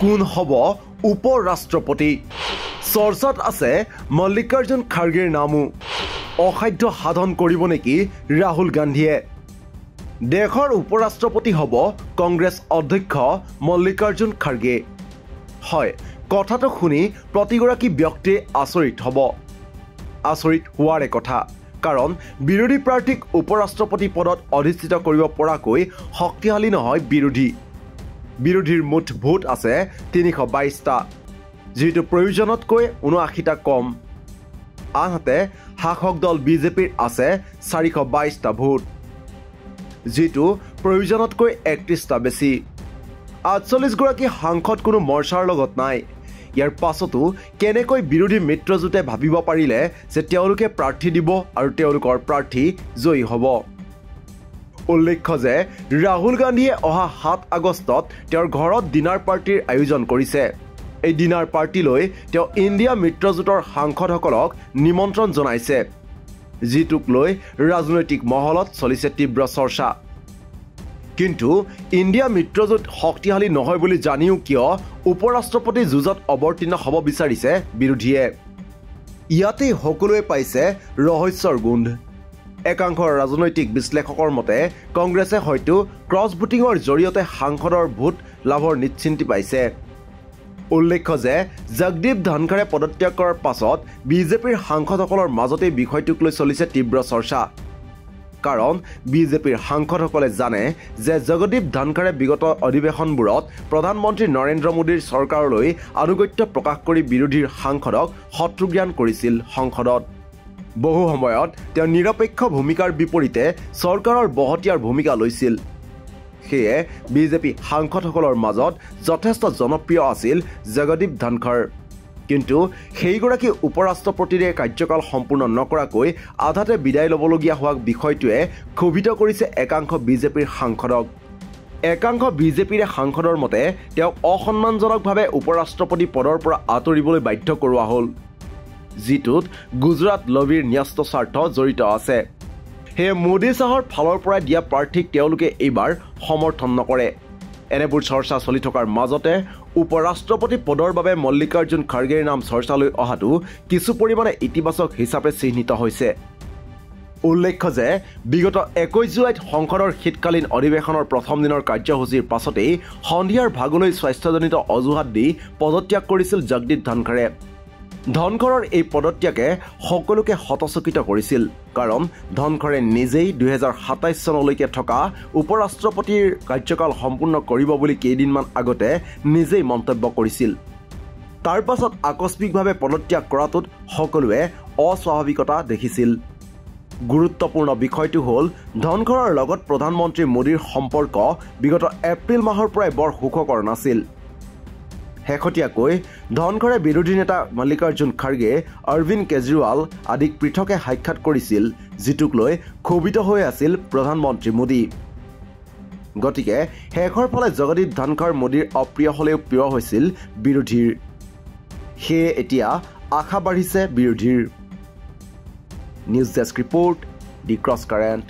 কোন হ'ব উপ ৰাষ্ট্ৰপতি চৰ্চাত আছে মল্লিকাৰ্জুন খাৰ্গেৰ নামো অসাধ্য সাধন কৰিব নেকি ৰাহুল গান্ধীয়ে দেশৰ উপ ৰাষ্ট্ৰপতি হ'ব কংগ্ৰেছ অধ্যক্ষ মল্লিকাৰ্জুন খাৰ্গে হয় কথাটো শুনি প্ৰতিগৰাকী ব্যক্তি আচৰিত হ'ব আচৰিত হোৱাৰে কথা কাৰণ বিৰোধী প্ৰাৰ্থীক উপ ৰাষ্ট্ৰপতি পদত অধিষ্ঠিত কৰিব পৰাকৈ শক্তিশালী নহয় বিৰোধীৰ মুঠ ভোট আছে 322টা যেটো প্ৰয়োজনতকৈ 79টা কম আনহাতে শাসক দল বিজেপিৰ আছে 422টা ভোট যেটো প্ৰয়োজনতকৈ 31টা বেছি 48 গৰাকী সাংসদ কোনো মৰ্চাৰ লগত নাই ইয়াৰ পাছতো কেনেকৈ বিৰোধী মিত্ৰজোটে ভাবিব পাৰিলে যে তেওঁলোকে প্ৰাৰ্থী দিব আৰু তেওঁলোকৰ প্ৰাৰ্থী জয়ী হ'ব উল্লেখ্য যে ৰাহুল গান্ধীয়ে অহা 7 আগষ্টত তেওঁৰ ঘৰত ডিনাৰ পাৰ্টিৰ আয়োজন কৰিছে এই ডিনাৰ পাৰ্টিলৈ তেওঁ ইণ্ডিয়া মিত্ৰজোঁটৰ সাংসদসকলক নিমন্ত্ৰণ জনাইছে যিটোক লৈ ৰাজনৈতিক মহলত চলিছে তীব্ৰ চৰ্চা কিন্তু ইণ্ডিয়া মিত্ৰজোঁট শক্তিশালী নহয় বুলি জানিও কিয় উপ ৰাষ্ট্ৰপতি যুঁজত অৱতীৰ্ণ হ'ব বিচাৰিছে বিৰোধীয়ে ইয়াতে সকলোৱে পাইছে ৰহস্যৰ গোন্ধ একাংশ ৰাজনৈতিক বিশ্লেষকৰ মতে কংগ্ৰেছে হয়তো ক্ৰছ ভোটিঙৰ জৰিয়তে সাংসদৰ ভোট লাভৰ নিশ্চিন্তি পাইছে উল্লেখ্য যে জগদীপ ধনখৰে পদত্যাগ কৰাৰ পাছত বিজেপিৰ সাংসদসকলৰ মাজতে বিষয়টোক লৈ চলিছে তীব্ৰ চৰ্চা কাৰণ বিজেপিৰ সাংসদসকলে জানে যে জগদীপ ধনখৰে বিগত অধিৱেশনবোৰত প্ৰধানমন্ত্ৰী নৰেন্দ্ৰ মোদীৰ চৰকাৰলৈ আনুগত্য প্ৰকাশ কৰি বিৰোধীৰ সাংসদক শত্ৰুজ্ঞান কৰিছিল সংসদত বহু সময়ত তেওঁ নিৰপেক্ষ ভূমিকাৰ বিপৰীতে চৰকাৰৰ বহতীয়াৰ ভূমিকা লৈছিল সেয়ে বিজেপি সাংসদসকলৰ মাজত যথেষ্ট জনপ্ৰিয় আছিল জগদীপ ধনখৰ কিন্তু সেইগৰাকী উপ ৰাষ্ট্ৰপতিৰে কাৰ্যকাল সম্পূৰ্ণ নকৰাকৈ আধাতে বিদায় ল'বলগীয়া হোৱা বিষয়টোৱে ক্ষোভিত কৰিছে একাংশ বিজেপিৰ সাংসদক একাংশ বিজেপিৰে সাংসদৰ মতে তেওঁক অসন্মানজনকভাৱে উপ ৰাষ্ট্ৰপতি পদৰ পৰা আঁতৰিবলৈ বাধ্য কৰোৱা হ'ল যিটোত গুজৰাট লবিৰ ন্যস্ত স্বাৰ্থ জড়িত আছে সেয়ে মোদী চাহৰ ফালৰ পৰা দিয়া প্ৰাৰ্থীক তেওঁলোকে এইবাৰ সমৰ্থন নকৰে এনেবোৰ চৰ্চা চলি থকাৰ মাজতে উপ ৰাষ্ট্ৰপতি পদৰ বাবে মল্লিকাৰ্জুন খাৰ্গেৰ নাম চৰ্চালৈ অহাটো কিছু পৰিমাণে ইতিবাচক হিচাপে চিহ্নিত হৈছে উল্লেখ্য যে বিগত 21 জুলাইত সংসদৰ শীতকালীন অধিৱেশনৰ প্ৰথম দিনৰ কাৰ্যসূচীৰ পাছতেই সন্ধিয়াৰ ভাগলৈ স্বাস্থ্যজনিত অজুহাত দি পদত্যাগ কৰিছিল জগদীপ ধনখৰে ধনখৰৰ এই পদত্যাগে সকলোকে হতচকিত কৰিছিল কাৰণ ধনখৰে নিজেই 2027 চনলৈকে থকা উপ ৰাষ্ট্ৰপতিৰ কাৰ্যকাল সম্পূৰ্ণ কৰিব বুলি কেইদিনমান আগতে নিজেই মন্তব্য কৰিছিল তাৰ পাছত আকস্মিকভাৱে পদত্যাগ কৰাটোত সকলোৱে অস্বাভাৱিকতা দেখিছিল গুৰুত্বপূৰ্ণ বিষয়টো হ'ল ধনখৰৰ লগত প্ৰধানমন্ত্ৰী মোদীৰ সম্পৰ্ক বিগত এপ্ৰিল মাহৰ পৰাই বৰ সুখকৰ নাছিল শেহতীয়াকৈ ধনখৰে বিৰোধী নেতা মল্লিকাৰ্জুন খাৰ্গে অৰবিন্দ কেজৰিৱাল আদিক পৃথকে সাক্ষাৎ কৰিছিল যিটোক লৈ ক্ষোভিত হৈ আছিল প্ৰধানমন্ত্ৰী মোদী গতিকে শেষৰ ফালে জগদীপ ধনখৰ মোদীৰ অপ্ৰিয় হ'লেও প্ৰিয় হৈছিল বিৰোধীৰ সেয়ে এতিয়া আশা বাঢ়িছে বিৰোধীৰ নিউজ ডেস্ক ৰিপৰ্ট দি ক্ৰছ কাৰেণ্ট